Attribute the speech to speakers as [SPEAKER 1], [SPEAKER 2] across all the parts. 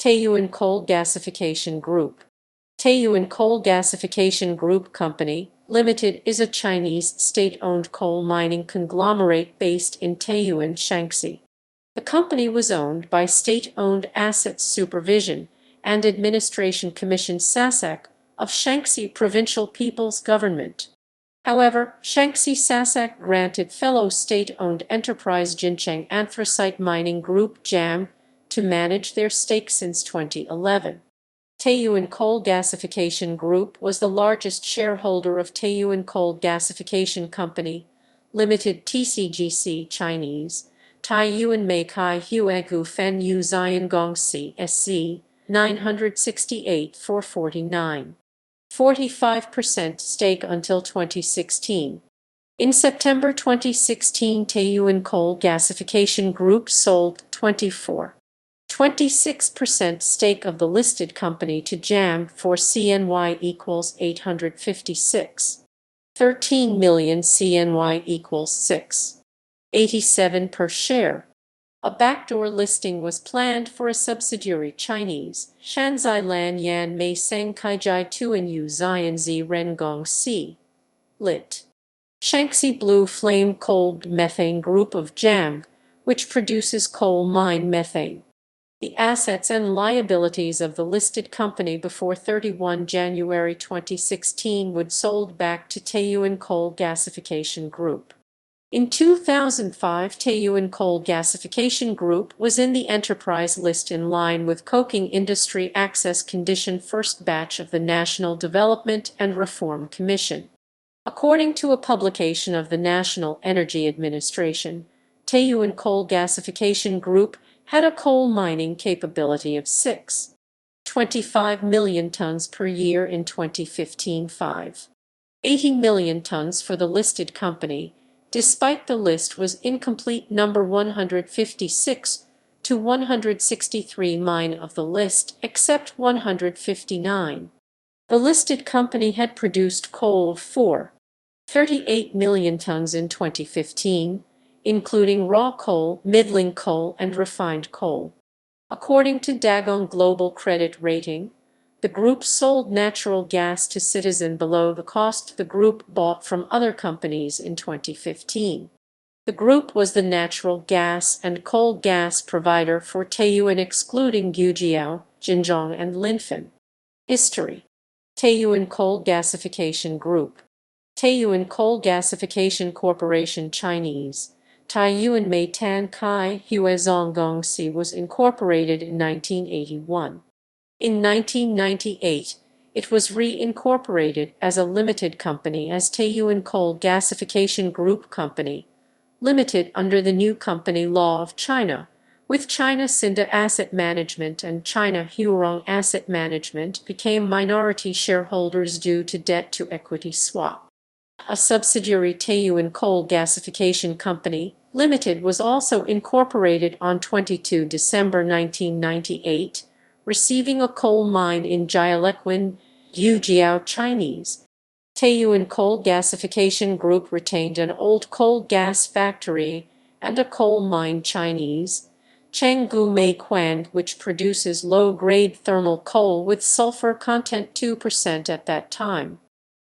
[SPEAKER 1] Taiyuan Coal Gasification Group. Taiyuan Coal Gasification Group Company, Limited is a Chinese state-owned coal mining conglomerate based in Taiyuan, Shanxi. The company was owned by State-Owned Assets Supervision and Administration Commission SASAC of Shanxi Provincial People's Government. However, Shanxi SASAC granted fellow state-owned enterprise Jincheng Anthracite Mining Group JAMG to manage their stake since 2011. Taiyuan Coal Gasification Group was the largest shareholder of Taiyuan Coal Gasification Company, Limited TCGC Chinese, Taiyuan煤气化股份有限公司SC, 968 449. 45% stake until 2016. In September 2016, Taiyuan Coal Gasification Group sold 26% stake of the listed company to JAMG for CNY equals 856. 13 million CNY equals 6.87 per share. A backdoor listing was planned for a subsidiary Chinese, Shanxi Lanyan Methange Tuan Yu Zion Z Rengong C. Lit. Shanxi Blue Flame Coal Methane Group of JAMG, which produces coal mine methane. The assets and liabilities of the listed company before 31 January 2016 would sold back to Taiyuan Coal Gasification Group. In 2005, Taiyuan Coal Gasification Group was in the enterprise list in line with Coking Industry Access Condition first batch of the National Development and Reform Commission. According to a publication of the National Energy Administration, Taiyuan Coal Gasification Group had a coal mining capability of 6.25 million tons per year in 2015, 5.80 million tons for the listed company, despite the list was incomplete. Number 156 to 163 mine of the list, except 159. The listed company had produced coal of 4.38 million tons in 2015, including raw coal, middling coal, and refined coal. According to Dagong Global Credit Rating, the group sold natural gas to Citizen below the cost the group bought from other companies in 2015. The group was the natural gas and coal gas provider for Taiyuan excluding Gujiao, Jincheng, and Linfen. History. Taiyuan Coal Gasification Group. Taiyuan Coal Gasification Corporation Chinese, Taiyuan Methane Huazonggongsi was incorporated in 1981. In 1998, it was reincorporated as a limited company as Taiyuan Coal Gasification Group Company, Limited under the new company law of China, with China Cinda Asset Management and China Huarong Asset Management became minority shareholders due to debt-to-equity swap. A subsidiary Taiyuan Coal Gasification Company, Limited was also incorporated on 22 December 1998, receiving a coal mine in Jialequin, Gujiao Chinese. Taiyuan Coal Gasification Group retained an old coal gas factory and a coal mine Chinese, Chenggu Meiquan, which produces low-grade thermal coal with sulfur content 2% at that time.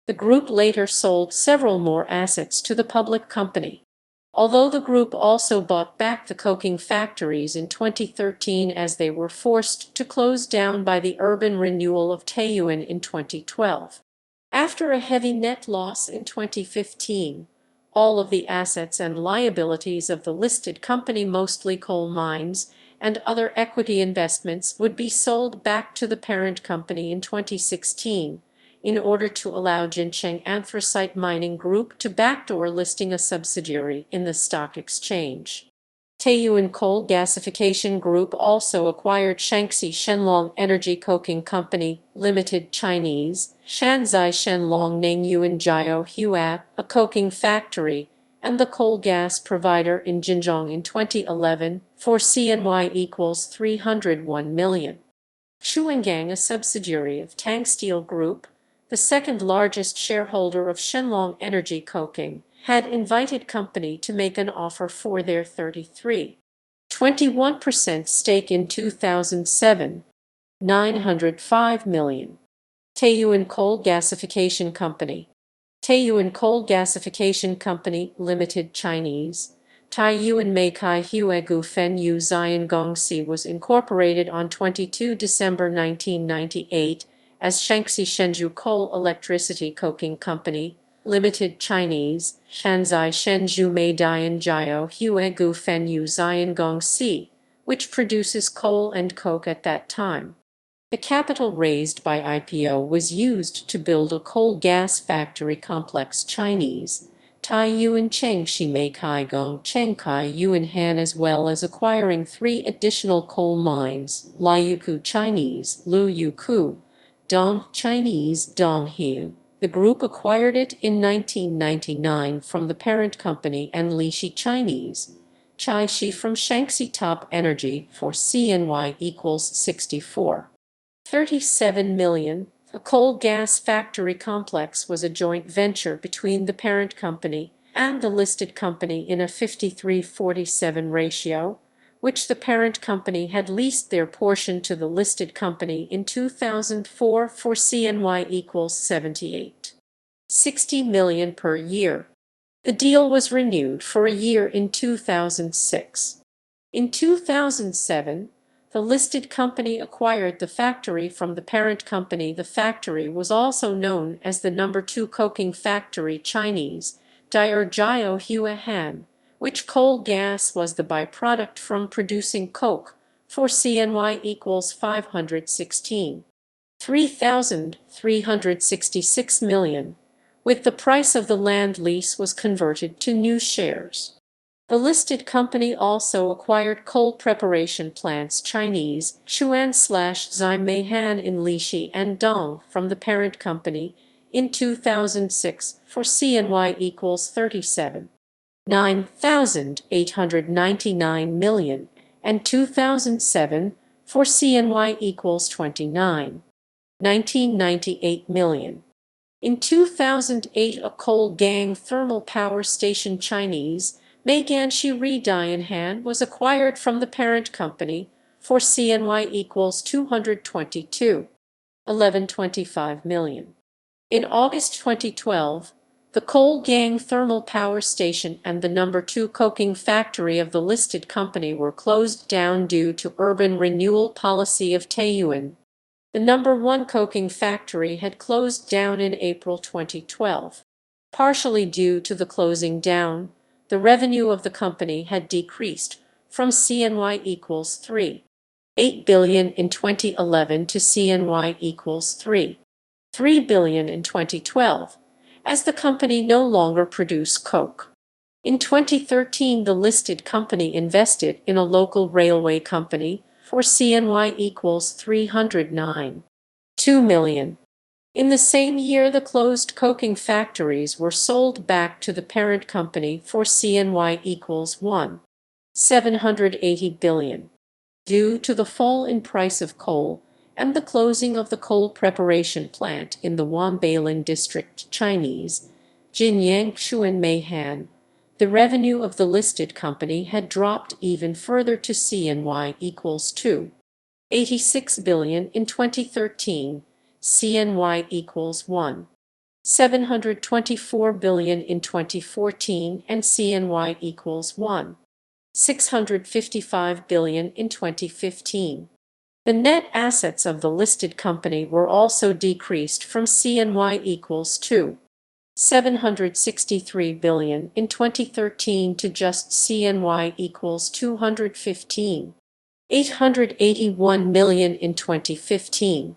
[SPEAKER 1] The group later sold several more assets to the public company. Although the group also bought back the coking factories in 2013 as they were forced to close down by the urban renewal of Taiyuan in 2012. After a heavy net loss in 2015, all of the assets and liabilities of the listed company, mostly coal mines and other equity investments, would be sold back to the parent company in 2016. In order to allow Jincheng Anthracite Mining Group to backdoor listing a subsidiary in the stock exchange. Taiyuan Coal Gasification Group also acquired Shanxi Shenlong Energy Coking Company, Limited Chinese, Shanzai Shenlong Nengyuan Jiao Hua, a coking factory, and the coal gas provider in Jincheng in 2011 for CNY equals 301 million. Shuanggang, a subsidiary of Tang Steel Group, the second largest shareholder of Shenlong Energy Coking, had invited company to make an offer for their 33.21% stake in 2007, 905 million. Taiyuan Coal Gasification Company. Taiyuan Coal Gasification Company Limited Chinese. Taiyuan煤气化股份有限公司was incorporated on 22 December 1998 as Shanxi Shenzhou Coal Electricity Coking Company Limited Chinese, Shanzai Shenzhou Meidian Jiao Hue Gu Fen Yu Zian Gong Si, which produces coal and coke at that time. The capital raised by IPO was used to build a coal gas factory complex Chinese, Taiyuan Chengxi Meikai Gong Chengkai Yuan Han, as well as acquiring 3 additional coal mines, Liuku Chinese, Lu Yuku, Dong Chinese, Donghu. The group acquired it in 1999 from the parent company and Lishi Chinese, Chaishi from Shanxi Top Energy for CNY equals 37 million. The coal gas factory complex was a joint venture between the parent company and the listed company in a 53-47 ratio, which the parent company had leased their portion to the listed company in 2004 for CNY equals 60 million per year. The deal was renewed for a year in 2006. In 2007, the listed company acquired the factory from the parent company. The factory was also known as the No. 2 Coking Factory Chinese, Jiao Hue Han, which coal gas was the byproduct from producing coke, for CNY equals 3,366 million, with the price of the land lease was converted to new shares. The listed company also acquired coal preparation plants Chinese, Xuan/Zai in Lishi and Dong from the parent company in 2006 for CNY equals 9,899 million and 2007 for CNY equals 1998 million. In 2008, a coal gang thermal power station Chinese, Meiganshi Dian Han, was acquired from the parent company for CNY equals 222.1125 million. In August 2012, the coal gang thermal power station and the No. 2 coking factory of the listed company were closed down due to urban renewal policy of Taiyuan. The No. 1 coking factory had closed down in April 2012. Partially due to the closing down, the revenue of the company had decreased from CNY equals 3.8 billion in 2011 to CNY equals 3 billion in 2012, as the company no longer produced coke. In 2013, the listed company invested in a local railway company for CNY equals 309.2 million. In the same year, the closed coking factories were sold back to the parent company for CNY equals 1,780 billion. Due to the fall in price of coal and the closing of the coal preparation plant in the Wanbeiling district Chinese, Jincheng Anthracite, the revenue of the listed company had dropped even further to CNY equals 286 billion in 2013. CNY equals 1,724 billion in 2014 and CNY equals 1,655 billion in 2015. The net assets of the listed company were also decreased from CNY equals 2,763 billion in 2013 to just CNY equals 215.881 million in 2015.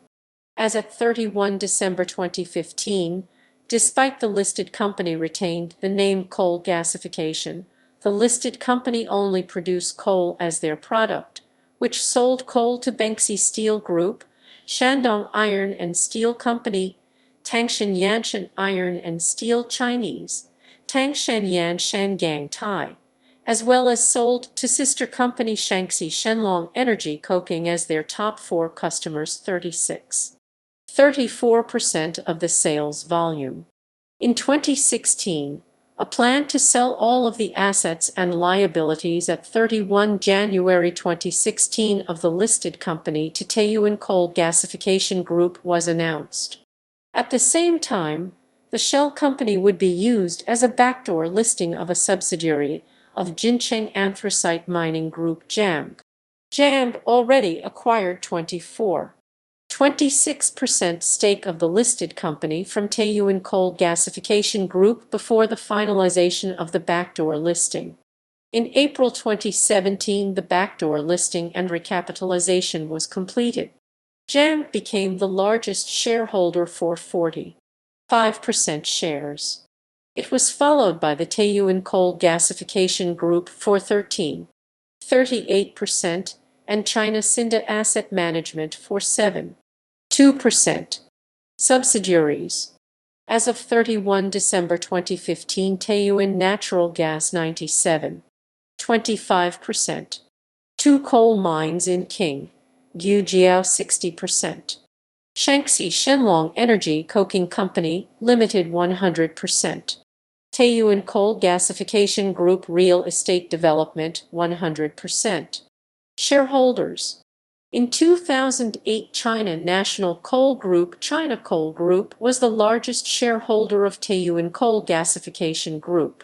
[SPEAKER 1] As at 31 December 2015, despite the listed company retained the name Coal Gasification, the listed company only produced coal as their product, which sold coal to Banxi Steel Group, Shandong Iron and Steel Company, Tangshan Yanshan Iron and Steel Chinese, Tangshan Yan Shangang Tai, as well as sold to sister company Shanxi Shenlong Energy Coking as their top 4 customers. 34% of the sales volume. In 2016, a plan to sell all of the assets and liabilities at 31 January 2016 of the listed company to Taiyuan Coal Gasification Group was announced. At the same time, the shell company would be used as a backdoor listing of a subsidiary of Jincheng Anthracite Mining Group JAMG. JAMG already acquired 26% stake of the listed company from Taiyuan Coal Gasification Group before the finalization of the backdoor listing. In April 2017, the backdoor listing and recapitalization was completed. JAMG became the largest shareholder for 45% shares. It was followed by the Taiyuan Coal Gasification Group for 38%, and China Cinda Asset Management for 2%. Subsidiaries. As of 31 December 2015, Taiyuan Natural Gas 25%. 2 coal mines in King, Gujiao 60%. Shanxi Shenlong Energy Coking Company, Limited 100%. Taiyuan Coal Gasification Group Real Estate Development 100%. Shareholders. In 2008, China National Coal Group China Coal Group was the largest shareholder of Taiyuan Coal Gasification Group.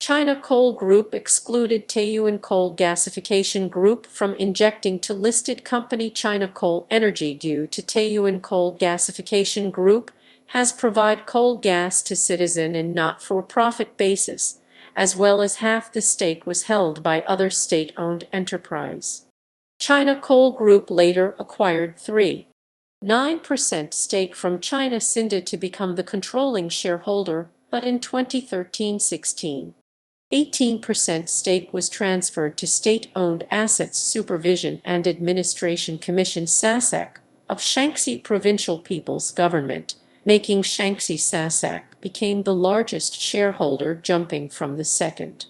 [SPEAKER 1] China Coal Group excluded Taiyuan Coal Gasification Group from injecting to listed company China Coal Energy due to Taiyuan Coal Gasification Group has provide coal gas to citizen and not-for-profit basis, as well as half the stake was held by other state-owned enterprise. China Coal Group later acquired 9% stake from China Cinda to become the controlling shareholder, but in 2013-16. 18% stake was transferred to State-Owned Assets Supervision and Administration Commission SASAC of Shanxi Provincial People's Government, making Shanxi SASAC became the largest shareholder, jumping from the second.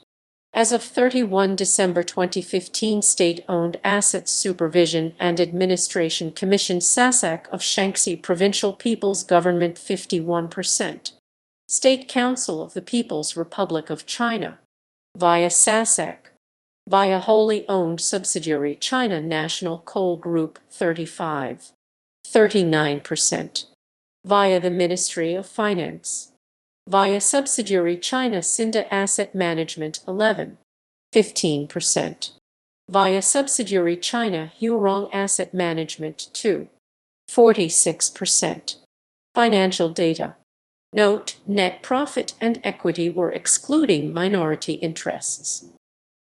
[SPEAKER 1] As of 31 December 2015, State-Owned Assets Supervision and Administration Commission SASAC of Shanxi Provincial People's Government 51%. State Council of the People's Republic of China via SASAC, via wholly owned subsidiary China National Coal Group 39%, via the Ministry of Finance, via subsidiary China Cinda Asset Management 15%, via subsidiary China Hurong Asset Management 46%. Financial data. Note: net profit and equity were excluding minority interests.